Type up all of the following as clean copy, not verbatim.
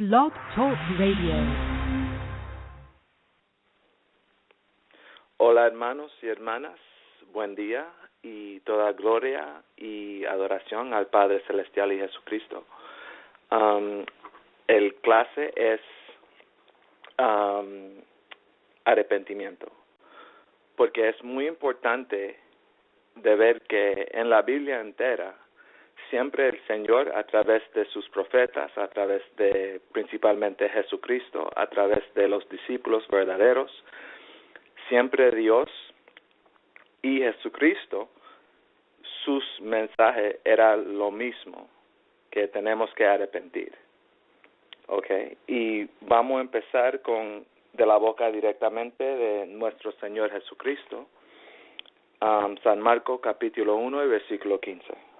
Blog Talk Radio. Hola hermanos y hermanas, buen día y toda gloria y adoración al Padre Celestial y Jesucristo. El clase es arrepentimiento, porque es muy importante de ver que en la Biblia entera siempre el Señor, a través de sus profetas, a través de principalmente Jesucristo, a través de los discípulos verdaderos, siempre Dios y Jesucristo, sus mensajes era lo mismo, que tenemos que arrepentir. Okay, y vamos a empezar de la boca directamente de nuestro Señor Jesucristo, San Marcos capítulo 1 y versículo 15.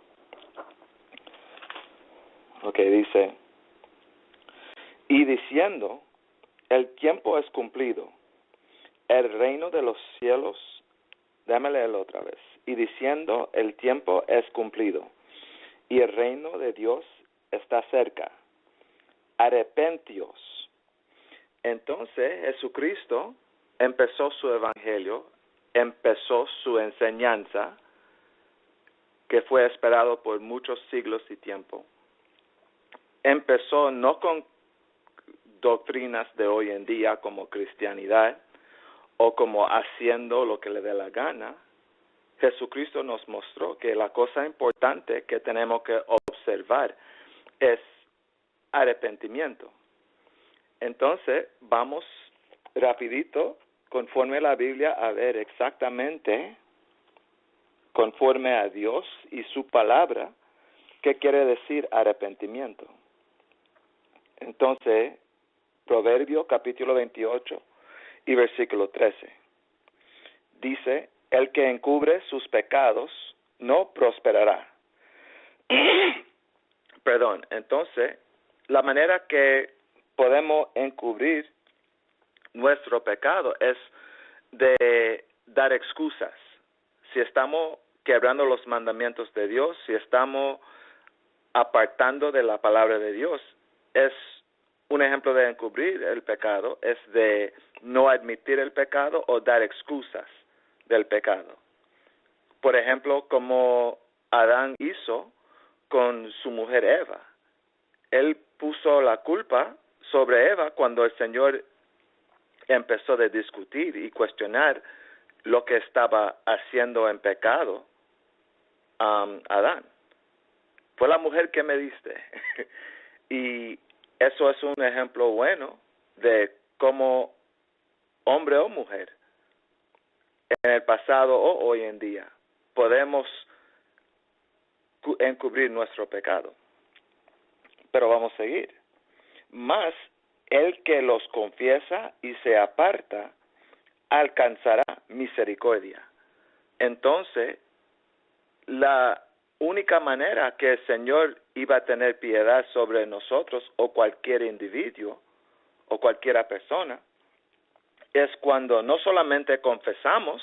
Okay, dice, y diciendo, el tiempo es cumplido, el reino de los cielos, déjame leerlo otra vez, y diciendo, el tiempo es cumplido, y el reino de Dios está cerca. Arrepentíos. Entonces Jesucristo empezó su evangelio, empezó su enseñanza, que fue esperado por muchos siglos y tiempo. Empezó no con doctrinas de hoy en día como cristianidad o como haciendo lo que le dé la gana. Jesucristo nos mostró que la cosa importante que tenemos que observar es arrepentimiento. Entonces, vamos rapidito, conforme a la Biblia, a ver exactamente, conforme a Dios y su palabra, qué quiere decir arrepentimiento. Entonces, Proverbio capítulo 28 y versículo 13. Dice, el que encubre sus pecados no prosperará. Perdón, entonces, la manera que podemos encubrir nuestro pecado es de dar excusas. Si estamos quebrando los mandamientos de Dios, si estamos apartando de la palabra de Dios, es un ejemplo de encubrir el pecado, es de no admitir el pecado o dar excusas del pecado. Por ejemplo, como Adán hizo con su mujer Eva. Él puso la culpa sobre Eva cuando el Señor empezó a discutir y cuestionar lo que estaba haciendo en pecado Adán. Fue la mujer que me diste. Y eso es un ejemplo bueno de cómo hombre o mujer, en el pasado o hoy en día, podemos encubrir nuestro pecado. Pero vamos a seguir. Mas el que los confiesa y se aparta, alcanzará misericordia. Entonces, la única manera que el Señor iba a tener piedad sobre nosotros o cualquier individuo o cualquiera persona es cuando no solamente confesamos,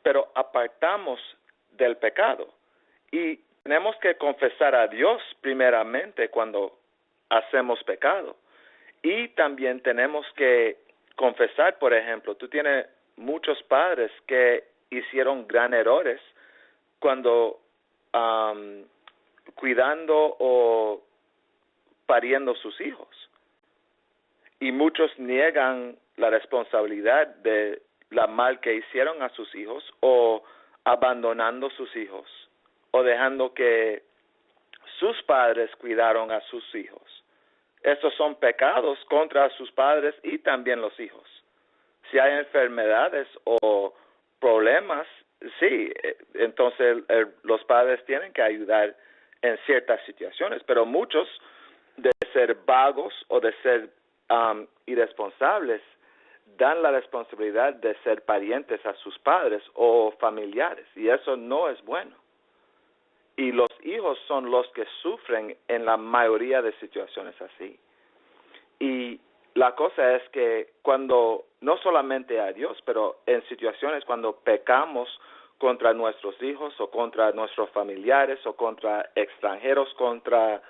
pero apartamos del pecado. Y tenemos que confesar a Dios primeramente cuando hacemos pecado. Y también tenemos que confesar, por ejemplo, tú tienes muchos padres que hicieron gran errores cuando cuidando o pariendo sus hijos. Y muchos niegan la responsabilidad de la mal que hicieron a sus hijos o abandonando sus hijos o dejando que sus padres cuidaron a sus hijos. Estos son pecados contra sus padres y también los hijos. Si hay enfermedades o problemas, sí, entonces los padres tienen que ayudar en ciertas situaciones, pero muchos de ser vagos o de ser irresponsables dan la responsabilidad de ser parientes a sus padres o familiares, y eso no es bueno. Y los hijos son los que sufren en la mayoría de situaciones así. Y la cosa es que cuando, no solamente a Dios, pero en situaciones cuando pecamos contra nuestros hijos o contra nuestros familiares o contra extranjeros, contra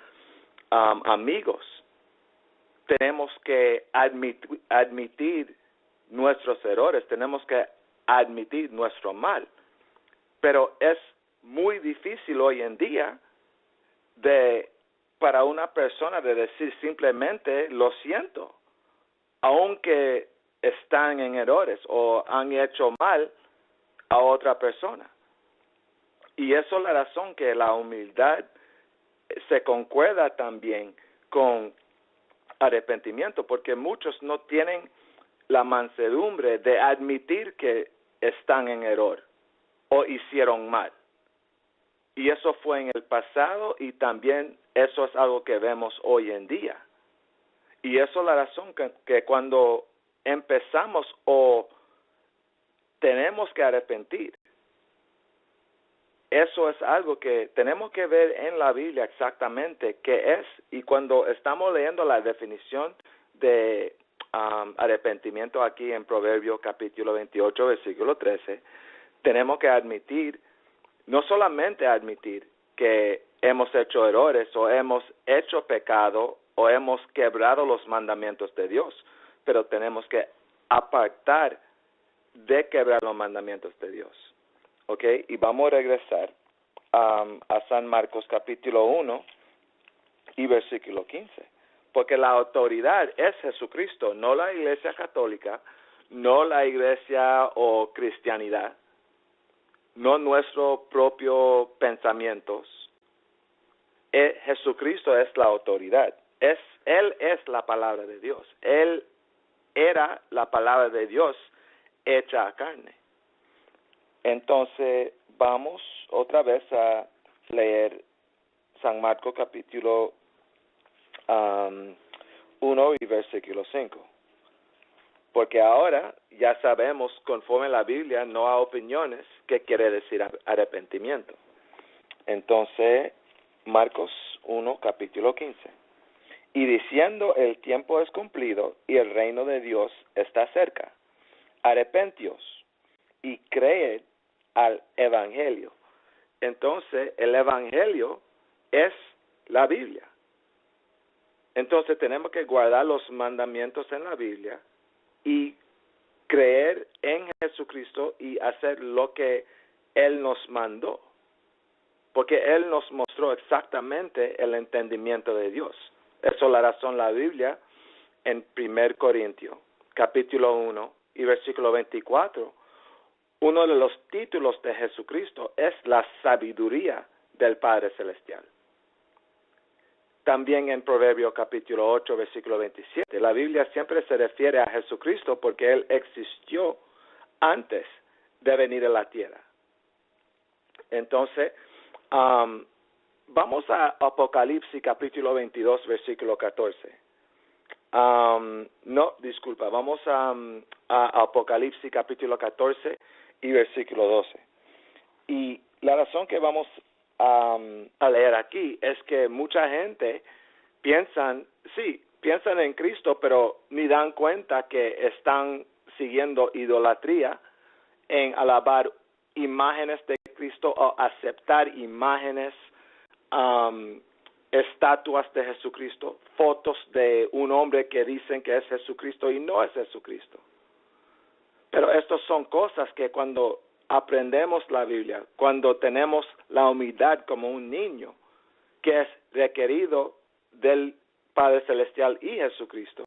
amigos, tenemos que admitir nuestros errores, tenemos que admitir nuestro mal. Pero es muy difícil hoy en día para una persona de decir simplemente lo siento, aunque están en errores o han hecho mal a otra persona. Y eso es la razón que la humildad se concuerda también con arrepentimiento, porque muchos no tienen la mansedumbre de admitir que están en error o hicieron mal. Y eso fue en el pasado y también eso es algo que vemos hoy en día. Y eso es la razón que cuando empezamos o tenemos que arrepentir, eso es algo que tenemos que ver en la Biblia exactamente qué es. Y cuando estamos leyendo la definición de arrepentimiento aquí en Proverbios capítulo 28, versículo 13, tenemos que admitir, no solamente admitir que hemos hecho errores o hemos hecho pecado o hemos quebrado los mandamientos de Dios, pero tenemos que apartar de quebrar los mandamientos de Dios. ¿Ok? Y vamos a regresar a San Marcos capítulo 1 y versículo 15. Porque la autoridad es Jesucristo, no la Iglesia Católica, no la Iglesia o cristianidad, no nuestros propios pensamientos. Jesucristo es la autoridad. Él es la palabra de Dios. Él era la palabra de Dios hecha a carne. Entonces, vamos otra vez a leer San Marcos capítulo 1 y versículo 5. Porque ahora ya sabemos, conforme a la Biblia, no hay opiniones, qué quiere decir arrepentimiento. Entonces, Marcos 1, capítulo 15. Y diciendo, el tiempo es cumplido y el reino de Dios está cerca. Arrepentíos y creed al Evangelio. Entonces, el Evangelio es la Biblia. Entonces, tenemos que guardar los mandamientos en la Biblia y creer en Jesucristo y hacer lo que Él nos mandó. Porque Él nos mostró exactamente el entendimiento de Dios. Eso es la razón la Biblia en 1 Corintios, capítulo 1 y versículo 24. Uno de los títulos de Jesucristo es la sabiduría del Padre Celestial. También en Proverbios capítulo 8, versículo 27, la Biblia siempre se refiere a Jesucristo porque Él existió antes de venir a la tierra. Entonces, vamos a Apocalipsis capítulo 22, versículo 14. Vamos a Apocalipsis capítulo 14 y versículo 12. Y la razón que vamos a leer aquí es que mucha gente piensan en Cristo, pero ni dan cuenta que están siguiendo idolatría en alabar imágenes de Cristo o aceptar imágenes, estatuas de Jesucristo, fotos de un hombre que dicen que es Jesucristo y no es Jesucristo. Pero estas son cosas que cuando aprendemos la Biblia, cuando tenemos la humildad como un niño, que es requerido del Padre Celestial y Jesucristo,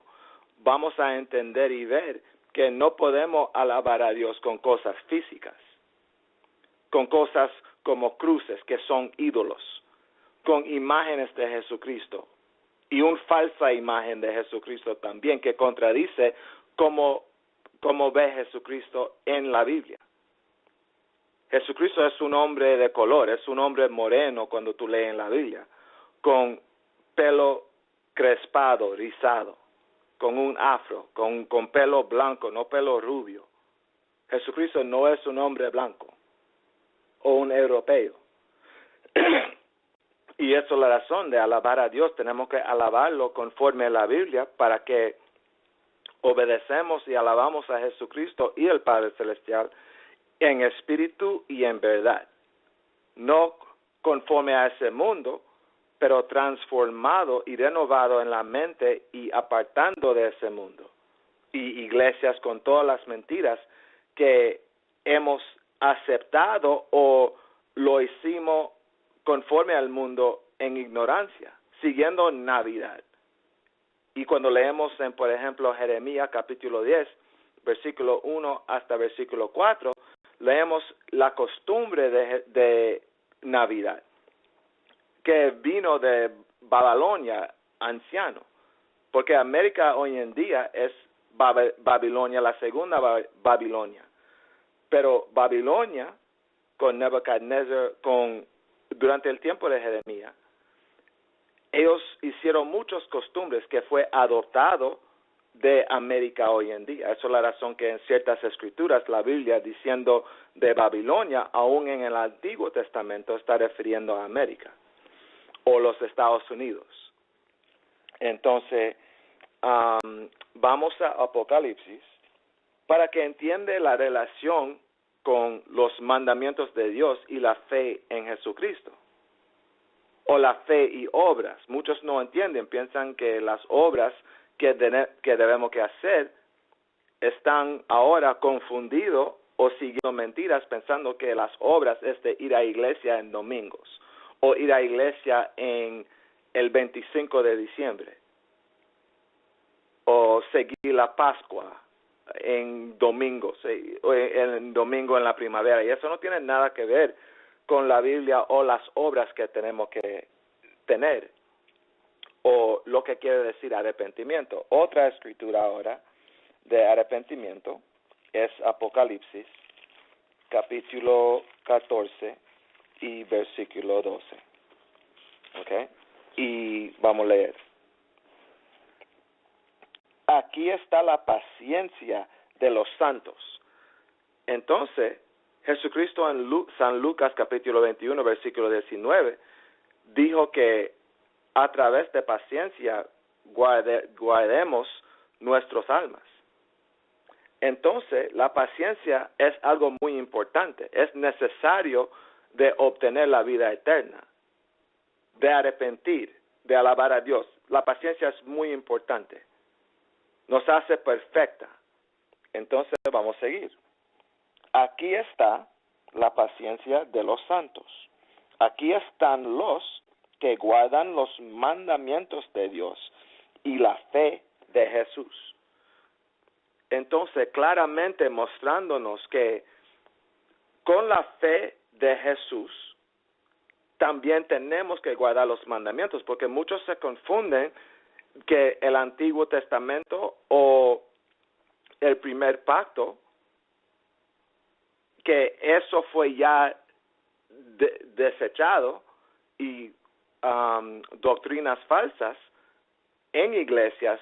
vamos a entender y ver que no podemos alabar a Dios con cosas físicas, con cosas como cruces que son ídolos, con imágenes de Jesucristo y una falsa imagen de Jesucristo también que contradice como ve Jesucristo en la Biblia. Jesucristo es un hombre de color, es un hombre moreno cuando tú lees en la Biblia, con pelo crespado, rizado, con un afro, con pelo blanco, no pelo rubio. Jesucristo no es un hombre blanco o un europeo. Y eso es la razón de alabar a Dios. Tenemos que alabarlo conforme a la Biblia para que obedecemos y alabamos a Jesucristo y el Padre Celestial en espíritu y en verdad. No conforme a ese mundo, pero transformado y renovado en la mente y apartando de ese mundo. Y iglesias con todas las mentiras que hemos aceptado o lo hicimos conforme al mundo en ignorancia, siguiendo Navidad. Y cuando leemos en, por ejemplo, Jeremías capítulo 10, versículo 1 hasta versículo 4, leemos la costumbre de Navidad, que vino de Babilonia anciano, porque América hoy en día es Babilonia, la segunda Babilonia. Pero Babilonia, con Nebuchadnezzar, durante el tiempo de Jeremías, ellos hicieron muchas costumbres que fue adoptado de América hoy en día. Esa es la razón que en ciertas escrituras la Biblia diciendo de Babilonia, aún en el Antiguo Testamento, está refiriendo a América o los Estados Unidos. Entonces, vamos a Apocalipsis para que entienda la relación con los mandamientos de Dios y la fe en Jesucristo. O la fe y obras. Muchos no entienden, piensan que las obras que debemos que hacer están ahora confundidos o siguiendo mentiras pensando que las obras es de ir a iglesia en domingos o ir a iglesia en el 25 de diciembre o seguir la Pascua en domingos, en domingo en la primavera. Y eso no tiene nada que ver con la Biblia o las obras que tenemos que tener, o lo que quiere decir arrepentimiento. Otra escritura ahora de arrepentimiento es Apocalipsis, capítulo 14 y versículo 12. ¿Ok? Y vamos a leer. Aquí está la paciencia de los santos. Entonces, Jesucristo en San Lucas capítulo 21, versículo 19, dijo que a través de paciencia guardemos nuestras almas. Entonces, la paciencia es algo muy importante. Es necesario de obtener la vida eterna, de arrepentir, de alabar a Dios. La paciencia es muy importante. Nos hace perfecta. Entonces, vamos a seguir. Aquí está la paciencia de los santos. Aquí están los que guardan los mandamientos de Dios y la fe de Jesús. Entonces, claramente mostrándonos que con la fe de Jesús también tenemos que guardar los mandamientos, porque muchos se confunden que el Antiguo Testamento o el primer pacto, que eso fue ya desechado y doctrinas falsas en iglesias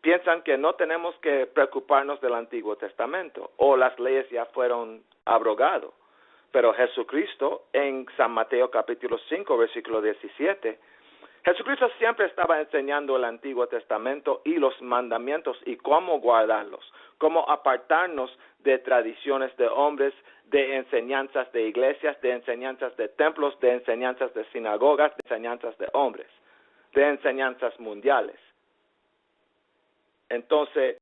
piensan que no tenemos que preocuparnos del Antiguo Testamento o las leyes ya fueron abrogadas. Pero Jesucristo en San Mateo capítulo 5 versículo 17, Jesucristo siempre estaba enseñando el Antiguo Testamento y los mandamientos y cómo guardarlos, cómo apartarnos de tradiciones de hombres, de enseñanzas de iglesias, de enseñanzas de templos, de enseñanzas de sinagogas, de enseñanzas de hombres, de enseñanzas mundiales. Entonces,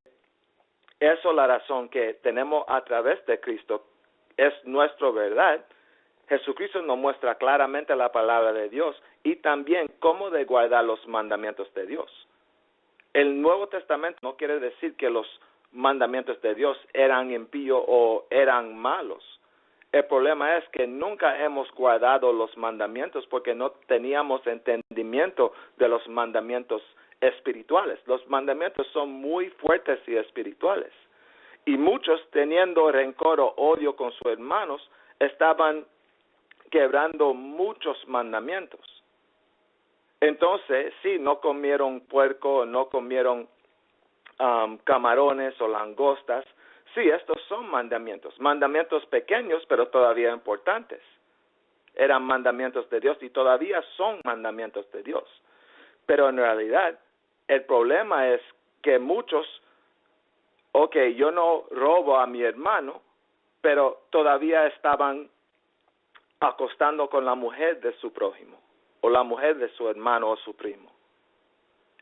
eso es la razón que tenemos a través de Cristo, es nuestra verdad. Jesucristo nos muestra claramente la palabra de Dios y también cómo de guardar los mandamientos de Dios. El Nuevo Testamento no quiere decir que los mandamientos de Dios eran impíos o eran malos. El problema es que nunca hemos guardado los mandamientos porque no teníamos entendimiento de los mandamientos espirituales. Los mandamientos son muy fuertes y espirituales. Y muchos, teniendo rencor o odio con sus hermanos, estaban quebrando muchos mandamientos. Entonces, sí, no comieron puerco, no comieron camarones o langostas. Sí, estos son mandamientos pequeños, pero todavía importantes. Eran mandamientos de Dios y todavía son mandamientos de Dios. Pero en realidad, el problema es que muchos, yo no robo a mi hermano, pero todavía estaban acostando con la mujer de su prójimo, o la mujer de su hermano o su primo.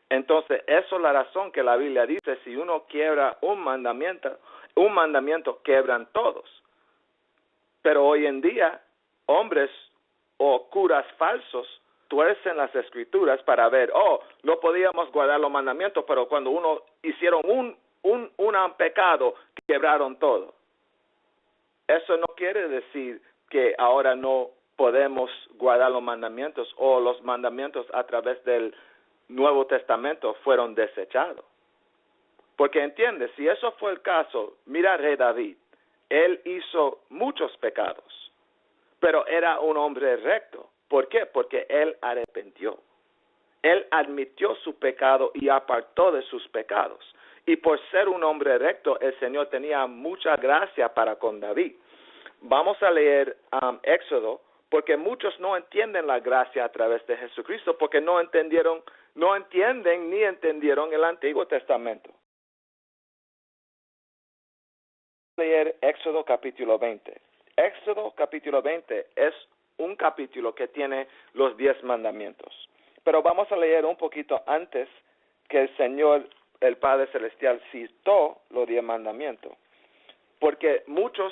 Entonces, eso es la razón que la Biblia dice, si uno quiebra un mandamiento quiebran todos. Pero hoy en día, hombres o curas falsos tuercen las escrituras para ver, no podíamos guardar los mandamientos, pero cuando uno hicieron un pecado, quebraron todo. Eso no quiere decir que ahora no podemos guardar los mandamientos o los mandamientos a través del Nuevo Testamento fueron desechados. Porque entiende, si eso fue el caso, mira al rey David, él hizo muchos pecados, pero era un hombre recto. ¿Por qué? Porque él arrepintió. Él admitió su pecado y apartó de sus pecados. Y por ser un hombre recto, el Señor tenía mucha gracia para con David. Vamos a leer Éxodo, porque muchos no entienden la gracia a través de Jesucristo, porque no entienden ni entendieron el Antiguo Testamento. Leer Éxodo capítulo 20. Éxodo capítulo 20 es un capítulo que tiene los 10 mandamientos. Pero vamos a leer un poquito antes que el Señor, el Padre Celestial, citó los 10 mandamientos. Porque muchos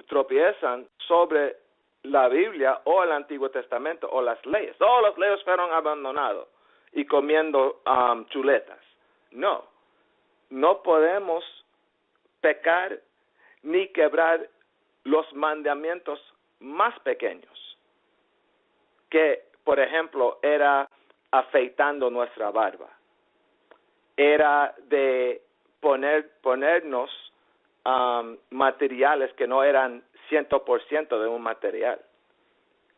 tropiezan sobre la Biblia o el Antiguo Testamento o las leyes. Las leyes fueron abandonadas y comiendo chuletas. No podemos pecar ni quebrar los mandamientos más pequeños, que, por ejemplo, era afeitando nuestra barba, era de ponernos materiales que no eran 100% de un material.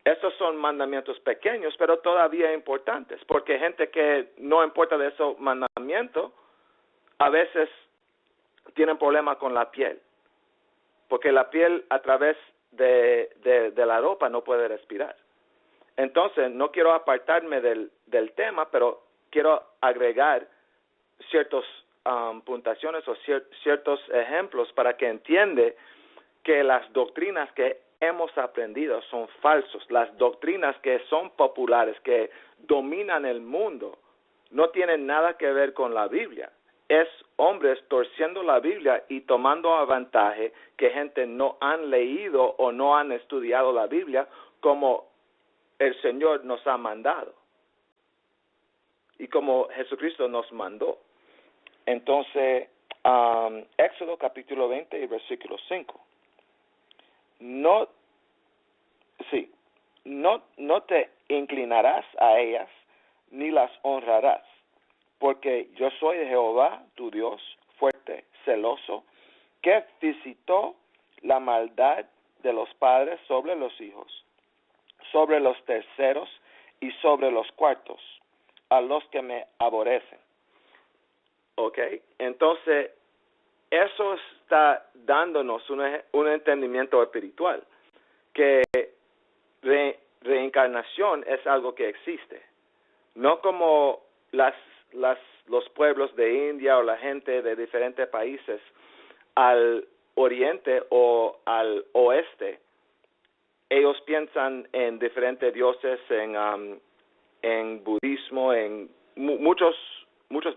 Esos son mandamientos pequeños, pero todavía importantes, porque gente que no importa de esos mandamientos, a veces tienen problemas con la piel, porque la piel a través de la ropa no puede respirar. Entonces, no quiero apartarme del tema, pero quiero agregar ciertas puntuaciones o ciertos ejemplos para que entiende que las doctrinas que hemos aprendido son falsos. Las doctrinas que son populares, que dominan el mundo, no tienen nada que ver con la Biblia. Es hombres torciendo la Biblia y tomando avantaje que gente no han leído o no han estudiado la Biblia como el Señor nos ha mandado y como Jesucristo nos mandó. Entonces, Éxodo capítulo 20 y versículo 5. No te inclinarás a ellas ni las honrarás, porque yo soy Jehová, tu Dios, fuerte, celoso, que visitó la maldad de los padres sobre los hijos, sobre los terceros y sobre los cuartos, a los que me aborrecen. ¿Ok? Entonces, eso está dándonos un entendimiento espiritual, que reencarnación es algo que existe, no como los pueblos de India o la gente de diferentes países al oriente o al oeste. Ellos piensan en diferentes dioses, en budismo, en muchos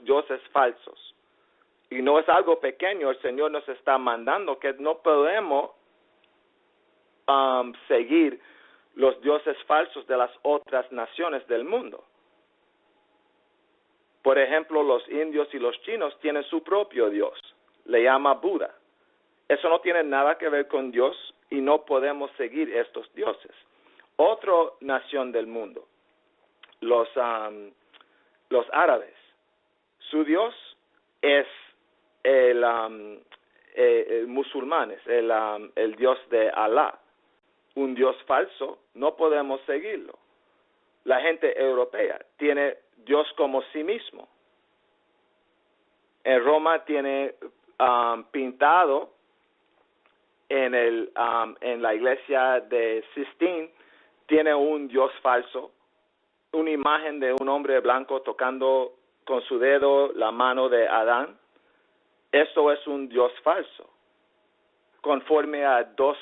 dioses falsos. Y no es algo pequeño, el Señor nos está mandando que no podemos seguir los dioses falsos de las otras naciones del mundo. Por ejemplo, los indios y los chinos tienen su propio Dios, le llama Buda. Eso no tiene nada que ver con Dios y no podemos seguir estos dioses. Otra nación del mundo, los árabes, su Dios es el musulmanes, el Dios de Alá, un Dios falso, no podemos seguirlo. La gente europea tiene Dios como sí mismo. En Roma tiene pintado en la iglesia de Sistine, tiene un Dios falso, una imagen de un hombre blanco tocando con su dedo la mano de Adán. Eso es un Dios falso. Conforme a 2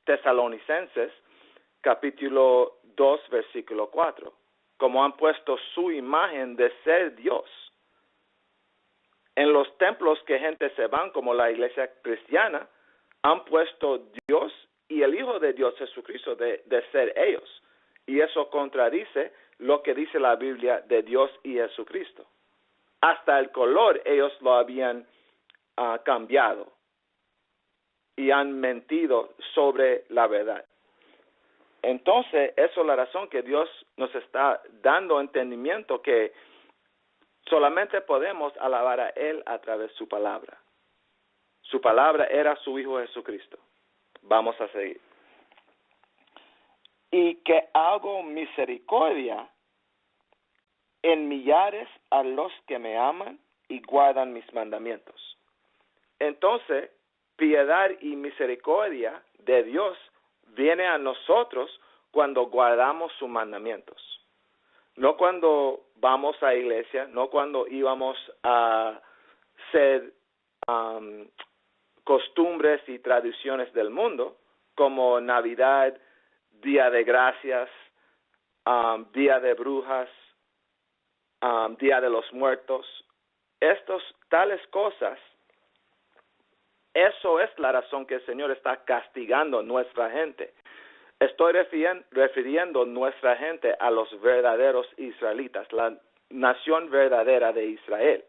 Tesalonicenses, capítulo 2, versículo 4. Como han puesto su imagen de ser Dios. En los templos que gente se van, como la iglesia cristiana, han puesto Dios y el Hijo de Dios, Jesucristo, de ser ellos. Y eso contradice lo que dice la Biblia de Dios y Jesucristo. Hasta el color ellos lo habían cambiado y han mentido sobre la verdad. Entonces, eso es la razón que Dios nos está dando entendimiento que solamente podemos alabar a Él a través de su palabra. Su palabra era su Hijo Jesucristo. Vamos a seguir. Y que hago misericordia en millares a los que me aman y guardan mis mandamientos. Entonces, piedad y misericordia de Dios viene a nosotros cuando guardamos sus mandamientos. No cuando vamos a iglesia, no cuando íbamos a ser costumbres y tradiciones del mundo, como Navidad, Día de Gracias, Día de Brujas, Día de los Muertos. Tales cosas, eso es la razón que el Señor está castigando a nuestra gente. Estoy refiriendo nuestra gente a los verdaderos israelitas, la nación verdadera de Israel.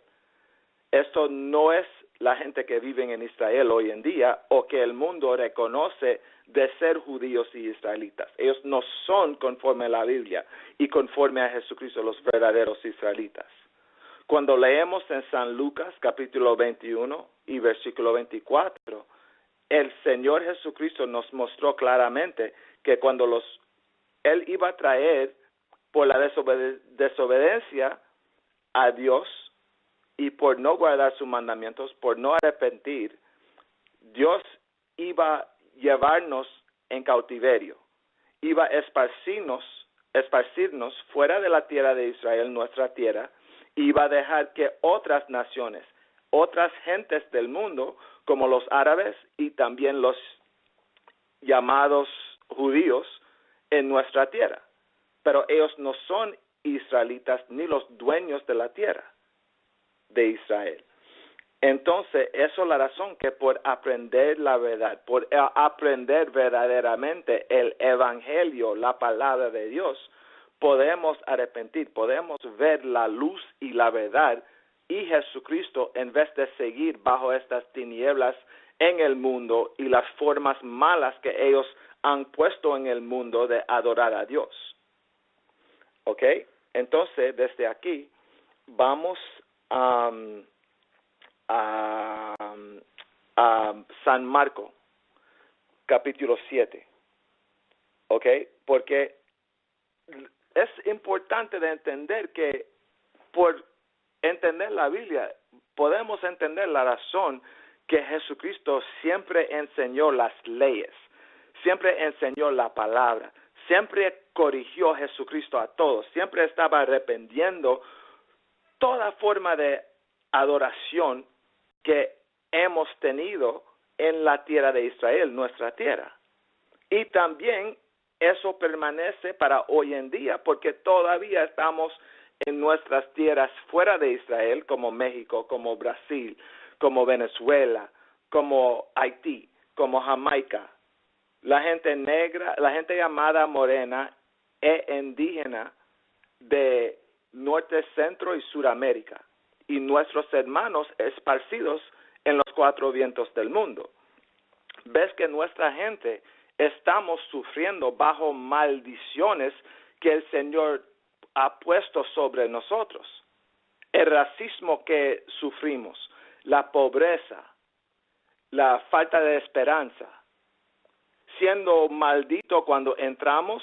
Esto no es la gente que vive en Israel hoy en día o que el mundo reconoce de ser judíos y israelitas. Ellos no son conforme a la Biblia y conforme a Jesucristo los verdaderos israelitas. Cuando leemos en San Lucas capítulo 21 y versículo 24, el Señor Jesucristo nos mostró claramente que cuando Él iba a traer por la desobediencia a Dios y por no guardar sus mandamientos, por no arrepentir, Dios iba a llevarnos en cautiverio, iba a esparcirnos fuera de la tierra de Israel, nuestra tierra, y iba a dejar que otras naciones, otras gentes del mundo, como los árabes y también los llamados judíos, en nuestra tierra. Pero ellos no son israelitas ni los dueños de la tierra de Israel. Entonces, eso es la razón que por aprender la verdad, por aprender verdaderamente el evangelio, la palabra de Dios, podemos arrepentir, podemos ver la luz y la verdad y Jesucristo en vez de seguir bajo estas tinieblas en el mundo y las formas malas que ellos han puesto en el mundo de adorar a Dios. ¿Ok? Entonces, desde aquí, vamos a San Marcos, capítulo 7. ¿Ok? Porque es importante de entender que por entender la Biblia, podemos entender la razón que Jesucristo siempre enseñó las leyes, siempre enseñó la palabra, siempre corrigió Jesucristo a todos, siempre estaba arrepentiendo toda forma de adoración que hemos tenido en la tierra de Israel, nuestra tierra. Y también eso permanece para hoy en día, porque todavía estamos en nuestras tierras fuera de Israel, como México, como Brasil, como Venezuela, como Haití, como Jamaica. La gente negra, la gente llamada morena e indígena de Norte, Centro y Suramérica, y nuestros hermanos esparcidos en los cuatro vientos del mundo. Ves que nuestra gente estamos sufriendo bajo maldiciones que el Señor ha puesto sobre nosotros. El racismo que sufrimos, la pobreza, la falta de esperanza, siendo maldito cuando entramos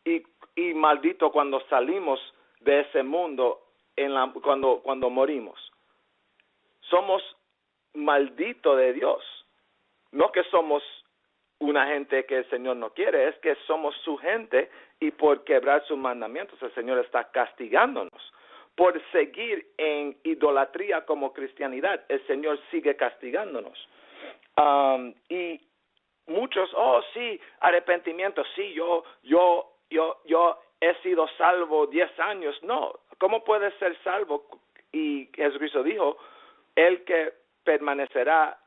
y maldito cuando salimos de ese mundo cuando morimos. Somos malditos de Dios. No que somos una gente que el Señor no quiere, es que somos su gente y por quebrar sus mandamientos el Señor está castigándonos. Por seguir en idolatría como cristianidad, el Señor sigue castigándonos. Y muchos, sí, arrepentimiento, sí, yo he sido salvo 10 años. No, ¿cómo puedes ser salvo? Y Jesucristo dijo, el que permanecerá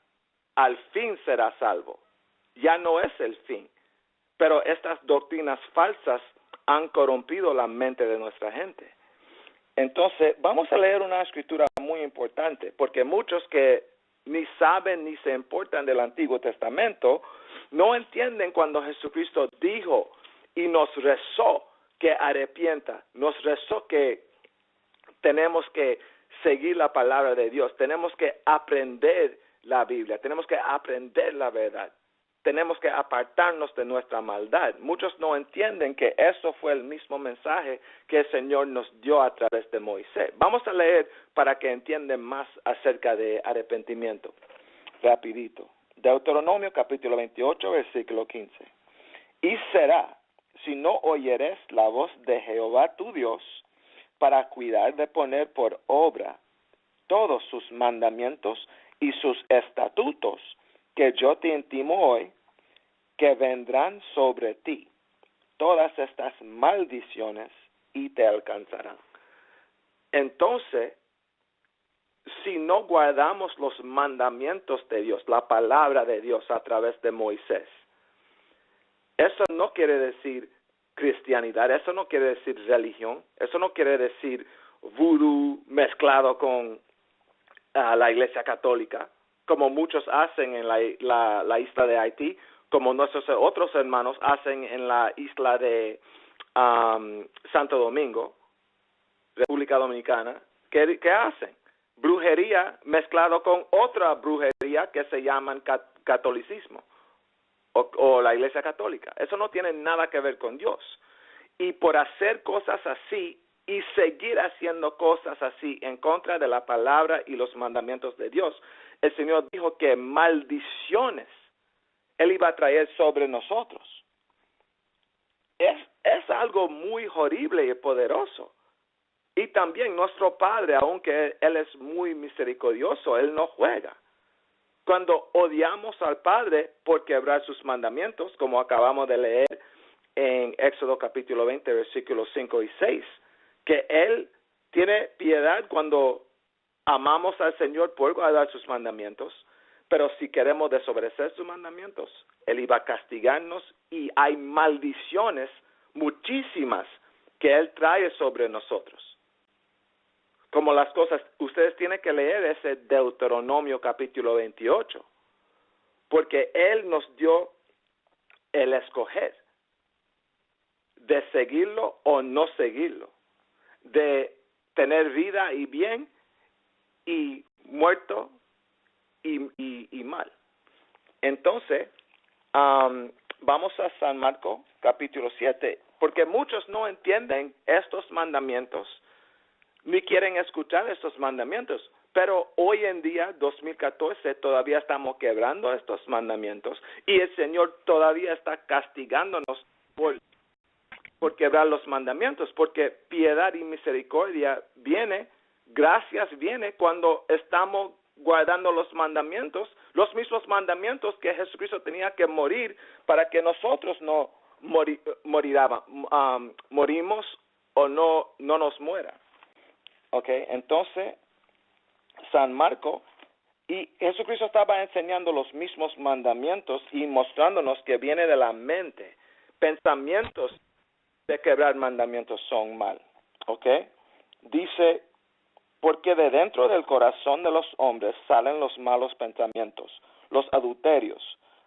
al fin será salvo. Ya no es el fin. Pero estas doctrinas falsas han corrompido la mente de nuestra gente. Entonces, vamos a leer una escritura muy importante, porque muchos que ni saben ni se importan del Antiguo Testamento, no entienden cuando Jesucristo dijo y nos rezó que arrepienta, nos rezó que tenemos que seguir la palabra de Dios, tenemos que aprender la Biblia, tenemos que aprender la verdad, tenemos que apartarnos de nuestra maldad. Muchos no entienden que eso fue el mismo mensaje que el Señor nos dio a través de Moisés. Vamos a leer para que entiendan más acerca de arrepentimiento. Rapidito. Deuteronomio capítulo 28, versículo 15. Y será, si no oyeres la voz de Jehová tu Dios, para cuidar de poner por obra todos sus mandamientos y sus estatutos que yo te intimo hoy, que vendrán sobre ti todas estas maldiciones y te alcanzarán. Entonces, si no guardamos los mandamientos de Dios, la palabra de Dios a través de Moisés, eso no quiere decir cristianidad, eso no quiere decir religión, eso no quiere decir vudú mezclado con la Iglesia Católica, como muchos hacen en la isla de Haití, como nuestros otros hermanos hacen en la isla de Santo Domingo, República Dominicana. ¿Qué hacen? Brujería mezclado con otra brujería que se llaman catolicismo o la Iglesia Católica. Eso no tiene nada que ver con Dios. Y por hacer cosas así y seguir haciendo cosas así en contra de la palabra y los mandamientos de Dios, el Señor dijo que maldiciones Él iba a traer sobre nosotros. Es algo muy horrible y poderoso. Y también nuestro Padre, aunque Él es muy misericordioso, Él no juega. Cuando odiamos al Padre por quebrar sus mandamientos, como acabamos de leer en Éxodo capítulo 20, versículos 5 y 6, que Él tiene piedad cuando amamos al Señor por guardar sus mandamientos, pero si queremos desobedecer sus mandamientos, Él iba a castigarnos y hay maldiciones muchísimas que Él trae sobre nosotros. Como las cosas, ustedes tienen que leer ese Deuteronomio capítulo 28, porque Él nos dio el escoger de seguirlo o no seguirlo, de tener vida y bien y muerto y mal. Entonces, vamos a San Marcos capítulo 7, porque muchos no entienden estos mandamientos ni quieren escuchar estos mandamientos. Pero hoy en día, 2014, todavía estamos quebrando estos mandamientos y el Señor todavía está castigándonos por quebrar los mandamientos, porque piedad y misericordia gracias viene cuando estamos guardando los mandamientos, los mismos mandamientos que Jesucristo tenía que morir para que nosotros no morimos o no nos muera. Okay, entonces, San Marcos, y Jesucristo estaba enseñando los mismos mandamientos y mostrándonos que viene de la mente. Pensamientos de quebrar mandamientos son mal. Okay, dice, porque de dentro del corazón de los hombres salen los malos pensamientos, los adulterios,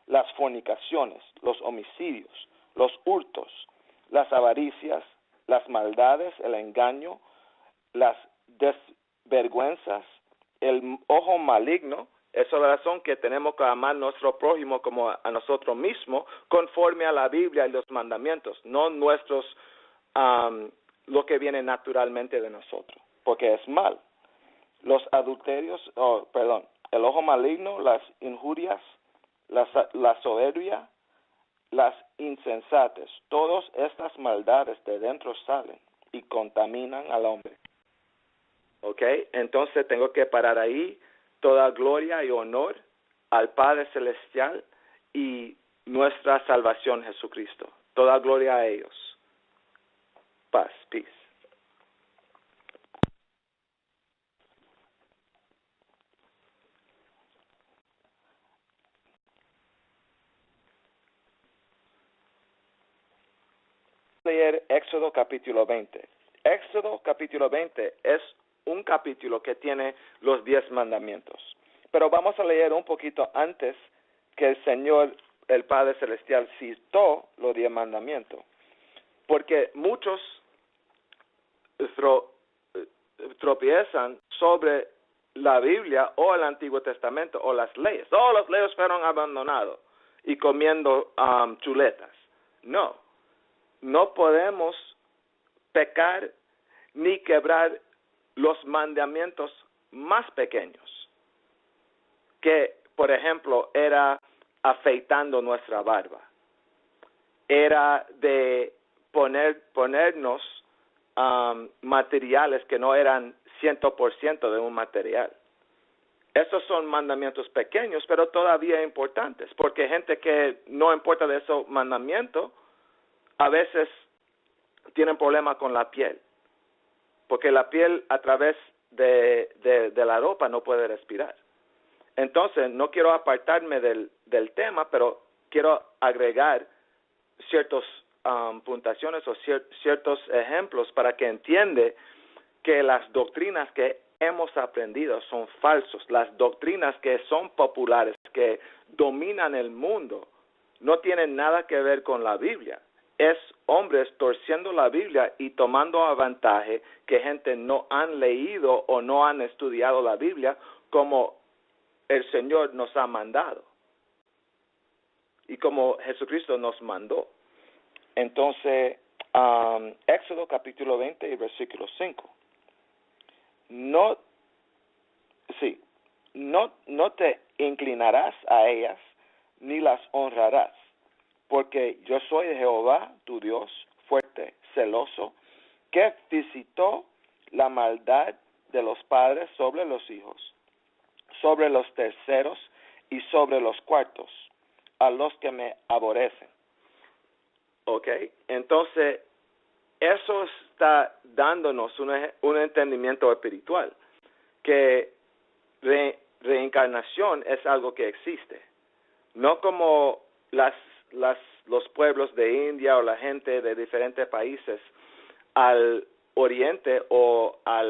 las fornicaciones, los homicidios, los hurtos, las avaricias, las maldades, el engaño, las desvergüenzas, el ojo maligno. Esa es la razón que tenemos que amar a nuestro prójimo como a nosotros mismos, conforme a la Biblia y los mandamientos, no nuestros, lo que viene naturalmente de nosotros, porque es mal. Los adulterios, el ojo maligno, las injurias, la soberbia, las insensates, todas estas maldades de dentro salen y contaminan al hombre. Okay, entonces tengo que parar ahí. Toda gloria y honor al Padre Celestial y nuestra salvación Jesucristo. Toda gloria a ellos. Paz, peace. Leer Éxodo capítulo 20. Éxodo capítulo 20 es un capítulo que tiene los 10 mandamientos. Pero vamos a leer un poquito antes que el Señor, el Padre Celestial, citó los 10 mandamientos. Porque muchos tropiezan sobre la Biblia o el Antiguo Testamento o las leyes. Oh, las leyes fueron abandonadas y comiendo chuletas. No podemos pecar ni quebrar los mandamientos más pequeños, que, por ejemplo, era afeitando nuestra barba, era de ponernos materiales que no eran 100% de un material. Esos son mandamientos pequeños, pero todavía importantes, porque gente que no importa de esos mandamientos, a veces tienen problemas con la piel, porque la piel a través de la ropa no puede respirar. Entonces, no quiero apartarme del tema, pero quiero agregar ciertas puntuaciones o ciertos ejemplos para que entiende que las doctrinas que hemos aprendido son falsos. Las doctrinas que son populares, que dominan el mundo, no tienen nada que ver con la Biblia. Es hombres torciendo la Biblia y tomando avantaje que gente no han leído o no han estudiado la Biblia como el Señor nos ha mandado y como Jesucristo nos mandó. Entonces, Éxodo capítulo 20 y versículo 5. No te inclinarás a ellas ni las honrarás, porque yo soy Jehová, tu Dios, fuerte, celoso, que visitó la maldad de los padres sobre los hijos, sobre los terceros y sobre los cuartos, a los que me aborrecen. ¿Ok? Entonces, eso está dándonos un entendimiento espiritual, que reencarnación es algo que existe, no como los pueblos de India o la gente de diferentes países al oriente o al